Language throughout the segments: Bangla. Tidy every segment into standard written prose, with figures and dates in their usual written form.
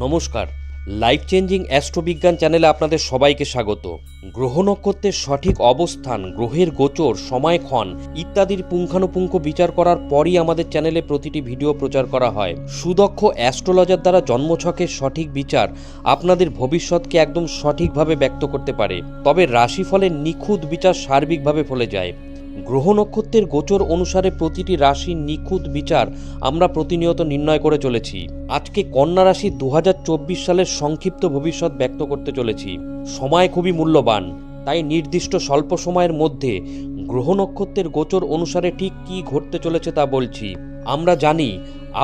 নমস্কার, লাইফ চেঞ্জিং অ্যাস্ট্রোবিজ্ঞান চ্যানেলে আপনাদের সবাইকে স্বাগত। গ্রহ নক্ষত্রের সঠিক অবস্থান, গ্রহের গোচর, সময়ক্ষণ ইত্যাদির পুঙ্খানুপুঙ্খ বিচার করার পরই আমাদের চ্যানেলে প্রতিটি ভিডিও প্রচার করা হয়। সুদক্ষ অ্যাস্ট্রোলজার দ্বারা জন্মছকের সঠিক বিচার আপনাদের ভবিষ্যৎকে একদম সঠিকভাবে ব্যক্ত করতে পারে, তবে রাশিফলের নিখুঁত বিচার সার্বিকভাবে ফলে যায়। গ্রহ নক্ষত্রের গোচর অনুসারে প্রতিটি রাশির নিখুঁত বিচার আমরা প্রতিনিয়ত নির্ণয় করে চলেছি। আজকে কন্যা রাশি 2024 সালের সংক্ষিপ্ত ভবিষ্যৎ ব্যক্ত করতে চলেছি। সময় খুবই মূল্যবান, তাই নির্দিষ্ট স্বল্প সময়ের মধ্যে গ্রহ নক্ষত্রের গোচর অনুসারে ঠিক কী ঘটতে চলেছে তা বলছি। আমরা জানি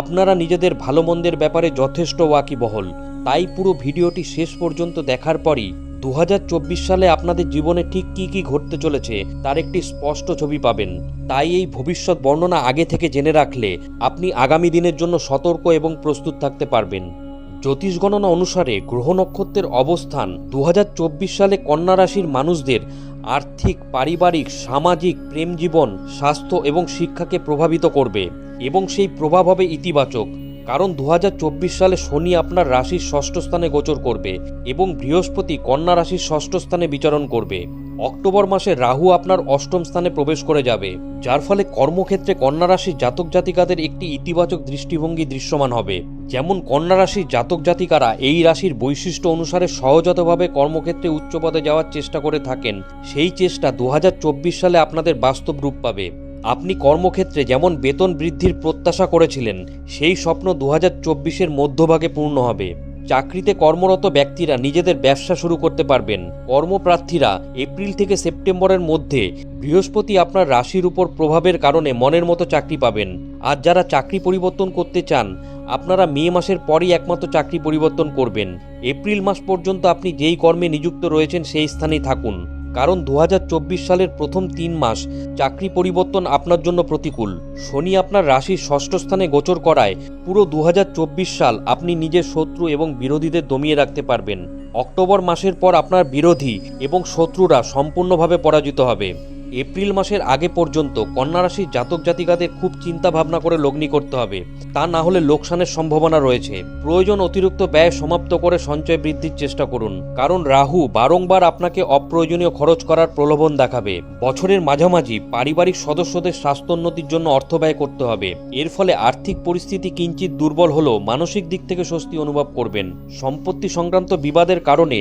আপনারা নিজেদের ভালো মন্দের ব্যাপারে যথেষ্ট ওয়াকিবহল, তাই পুরো ভিডিওটি শেষ পর্যন্ত দেখার পরই 2024 সালে আপনাদের জীবনে ঠিক কী কী ঘটতে চলেছে তার একটি স্পষ্ট ছবি পাবেন। তাই এই ভবিষ্যৎ বর্ণনা আগে থেকে জেনে রাখলে আপনি আগামী দিনের জন্য সতর্ক এবং প্রস্তুত থাকতে পারবেন। জ্যোতিষ গণনা অনুসারে গ্রহ নক্ষত্রের অবস্থান 2024 সালে কন্যা রাশির মানুষদের আর্থিক, পারিবারিক, সামাজিক, প্রেম জীবন, স্বাস্থ্য এবং শিক্ষাকে প্রভাবিত করবে এবং সেই প্রভাব হবে ইতিবাচক। কারণ 2024 সালে শনি আপনার রাশির ষষ্ঠ স্থানে গোচর করবে এবং বৃহস্পতি কন্যা রাশির ষষ্ঠ স্থানে বিচরণ করবে। অক্টোবর মাসে রাহু আপনার অষ্টম স্থানে প্রবেশ করে যাবে, যার ফলে কর্মক্ষেত্রে কন্যা রাশির জাতক জাতিকাদের একটি ইতিবাচক দৃষ্টিভঙ্গি দৃশ্যমান হবে। যেমন কন্যা রাশির জাতক জাতিকারা এই রাশির বৈশিষ্ট্য অনুসারে সহজাতভাবে কর্মক্ষেত্রে উচ্চ পদে যাওয়ার চেষ্টা করে থাকেন, সেই চেষ্টা 2024 সালে আপনাদের বাস্তব রূপ পাবে। আপনি কর্মক্ষেত্রে যেমন বেতন বৃদ্ধির প্রত্যাশা করেছিলেন, সেই স্বপ্ন 2024-এর মধ্যভাগে পূর্ণ হবে। চাকরিতে কর্মরত ব্যক্তিরা নিজেদের ব্যবসা শুরু করতে পারবেন। কর্মপ্রার্থীরা এপ্রিল থেকে সেপ্টেম্বরের মধ্যে বৃহস্পতি আপনার রাশির উপর প্রভাবের কারণে মনের মতো চাকরি পাবেন। আর যারা চাকরি পরিবর্তন করতে চান, আপনারা মে মাসের পরই একমাত্র চাকরি পরিবর্তন করবেন। এপ্রিল মাস পর্যন্ত আপনি যেই কর্মে নিযুক্ত রয়েছেন সেই স্থানেই থাকুন, কারণ 2024 সালের প্রথম 3 মাস চাকরি পরিবর্তন আপনার জন্য প্রতিকূল। শনি আপনার রাশির ষষ্ঠ স্থানে গোচর করায় পুরো 2024 সাল আপনি নিজের শত্রু এবং বিরোধীদের দমিয়ে রাখতে পারবেন। অক্টোবর মাসের পর আপনার বিরোধী এবং শত্রুরা সম্পূর্ণভাবে পরাজিত হবে। এপ্রিল মাসের আগে পর্যন্ত কন্যা রাশির জাতক জাতিকাদের খুব চিন্তা ভাবনা করে লগ্নি করতে হবে, তা না হলে লোকসানের সম্ভাবনা রয়েছে। প্রয়োজন অতিরিক্ত ব্যয় সমাপ্ত করে সঞ্চয় বৃদ্ধির চেষ্টা করুন, কারণ রাহু বারংবার আপনাকে অপ্রয়োজনীয় খরচ করার প্রলোভন দেখাবে। বছরের মাঝামাঝি পারিবারিক সদস্যদের স্বাস্থ্যোন্নতির জন্য অর্থ ব্যয় করতে হবে। এর ফলে আর্থিক পরিস্থিতি কিঞ্চিত দুর্বল হলেও মানসিক দিক থেকে স্বস্তি অনুভব করবেন। সম্পত্তি সংক্রান্ত বিবাদের কারণে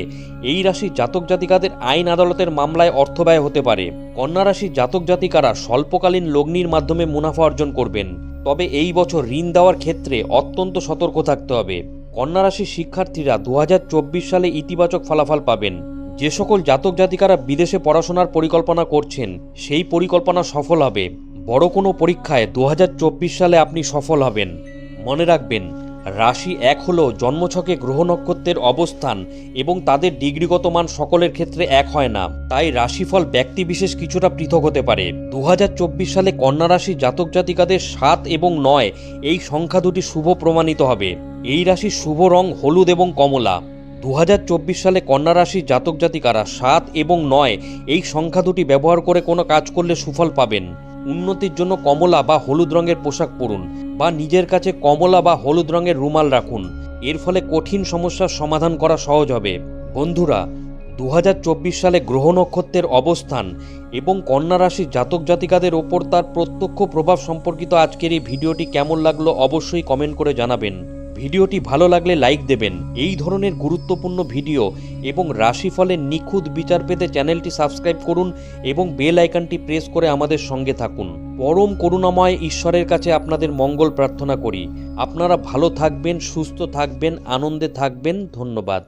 এই রাশির জাতক জাতিকাদের আইন আদালতের মামলায় অর্থ ব্যয় হতে পারে। কন্যা রাশির জাতক জাতিকারা স্বল্পকালীন লগ্নির মাধ্যমে মুনাফা অর্জন করবেন, তবে এই বছর ঋণ দেওয়ার ক্ষেত্রে অত্যন্ত সতর্ক থাকতে হবে। কন্যা রাশির শিক্ষার্থীরা 2024 সালে ইতিবাচক ফলাফল পাবেন। যে সকল জাতক জাতিকারা বিদেশে পড়াশোনার পরিকল্পনা করছেন, সেই পরিকল্পনা সফল হবে। বড় কোনো পরীক্ষায় 2024 সালে আপনি সফল হবেন। মনে রাখবেন, রাশি এক হলো জন্মছকে গ্রহ নক্ষত্রের অবস্থান এবং তাদের ডিগ্রিগত মান সকলের ক্ষেত্রে এক হয় না, তাই রাশিফল ব্যক্তিবিশেষ কিছুটা পৃথক হতে পারে। 2024 সালে কন্যা রাশির জাতক জাতিকাদের 7 এবং 9 এই সংখ্যা দুটি শুভ প্রমাণিত হবে। এই রাশির শুভ রং হলুদ এবং কমলা। 2024 সালে কন্যা রাশির জাতক জাতিকারা 7 এবং 9 এই সংখ্যা দুটি ব্যবহার করে কোনো কাজ করলে সুফল পাবেন। উন্নতির জন্য কমলা বা হলুদ রঙের পোশাক পরুন বা নিজের কাছে কমলা বা হলুদ রঙের রুমাল রাখুন, এর ফলে কঠিন সমস্যার সমাধান করা সহজ হবে। বন্ধুরা, 2024 সালে গ্রহ নক্ষত্রের অবস্থান এবং কন্যা রাশির জাতক জাতিকাদের ওপর তার প্রত্যক্ষ প্রভাব সম্পর্কিত আজকের এই ভিডিওটি কেমন লাগলো অবশ্যই কমেন্ট করে জানাবেন। ভিডিওটি ভালো লাগলে লাইক দেবেন। এই ধরনের গুরুত্বপূর্ণ ভিডিও এবং রাশিফলের নিখুঁত বিচার পেতে চ্যানেলটি সাবস্ক্রাইব করুন এবং বেল আইকনটি প্রেস করে আমাদের সঙ্গে থাকুন। পরম করুণাময় ঈশ্বরের কাছে আপনাদের মঙ্গল প্রার্থনা করি। আপনারা ভালো থাকবেন, সুস্থ থাকবেন, আনন্দে থাকবেন। ধন্যবাদ।